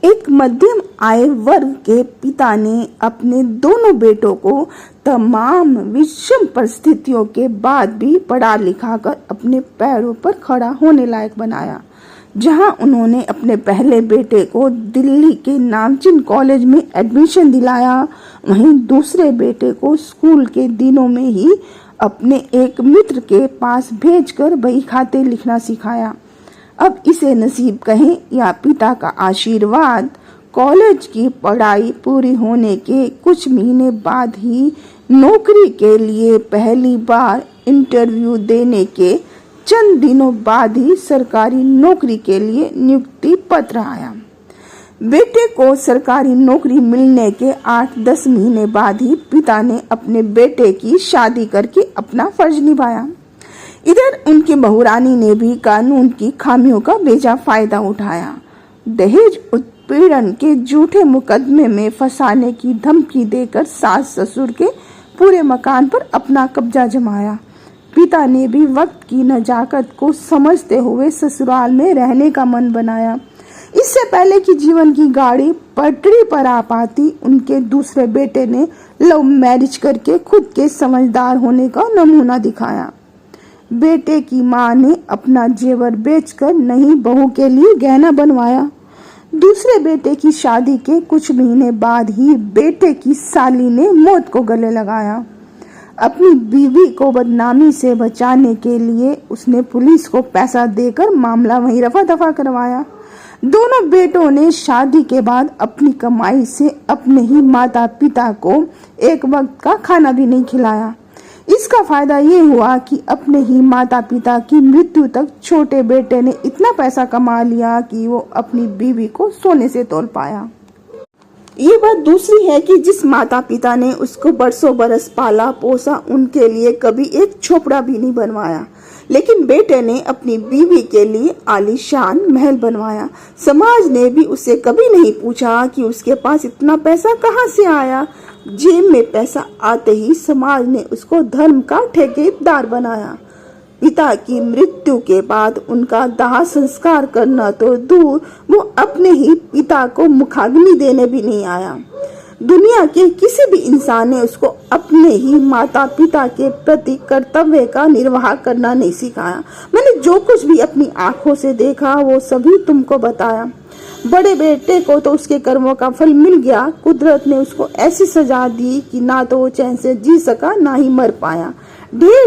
एक मध्यम आय वर्ग के पिता ने अपने दोनों बेटों को तमाम विषम परिस्थितियों के बाद भी पढ़ा लिखा कर अपने पैरों पर खड़ा होने लायक बनाया। जहां उन्होंने अपने पहले बेटे को दिल्ली के नामचीन कॉलेज में एडमिशन दिलाया, वहीं दूसरे बेटे को स्कूल के दिनों में ही अपने एक मित्र के पास भेजकर बही खाते लिखना सिखाया। अब इसे नसीब कहें या पिता का आशीर्वाद, कॉलेज की पढ़ाई पूरी होने के कुछ महीने बाद ही नौकरी के लिए पहली बार इंटरव्यू देने के चंद दिनों बाद ही सरकारी नौकरी के लिए नियुक्ति पत्र आया। बेटे को सरकारी नौकरी मिलने के 8-10 महीने बाद ही पिता ने अपने बेटे की शादी करके अपना फर्ज निभाया। इधर उनकी बहुरानी ने भी कानून की खामियों का बेजा फायदा उठाया। दहेज उत्पीड़न के झूठे मुकदमे में फंसाने की धमकी देकर सास ससुर के पूरे मकान पर अपना कब्जा जमाया। पिता ने भी वक्त की नजाकत को समझते हुए ससुराल में रहने का मन बनाया। इससे पहले कि जीवन की गाड़ी पटरी पर आ पाती, उनके दूसरे बेटे ने लव मैरिज करके खुद के समझदार होने का नमूना दिखाया। बेटे की मां ने अपना जेवर बेचकर नई बहू के लिए गहना बनवाया। दूसरे बेटे की शादी के कुछ महीने बाद ही बेटे की साली ने मौत को गले लगाया। अपनी बीवी को बदनामी से बचाने के लिए उसने पुलिस को पैसा देकर मामला वहीं रफा दफा करवाया। दोनों बेटों ने शादी के बाद अपनी कमाई से अपने ही माता पिता को एक वक्त का खाना भी नहीं खिलाया। इसका फायदा ये हुआ कि अपने ही माता पिता की मृत्यु तक छोटे बेटे ने इतना पैसा कमा लिया कि वो अपनी बीवी को सोने से तोल पाया। ये बात दूसरी है कि जिस माता पिता ने उसको बरसों बरस पाला पोसा, उनके लिए कभी एक झोपड़ा भी नहीं बनवाया, लेकिन बेटे ने अपनी बीवी के लिए आलीशान महल बनवाया। समाज ने भी उससे कभी नहीं पूछा कि उसके पास इतना पैसा कहाँ से आया। जेब में पैसा आते ही समाज ने उसको धर्म का ठेकेदार बनाया। पिता की मृत्यु के बाद उनका दाह संस्कार करना तो दूर, वो अपने ही पिता को मुखाग्नि देने भी नहीं आया। दुनिया के किसी भी इंसान ने उसको अपने ही माता पिता के प्रति कर्तव्य का निर्वाह करना नहीं सिखाया। मैंने जो कुछ भी अपनी आंखों से देखा वो सभी तुमको बताया। बड़े बेटे को तो उसके कर्मों का फल मिल गया। कुदरत ने उसको ऐसी सजा दी कि ना तो वो चैन से जी सका, ना ही मर पाया। ढेर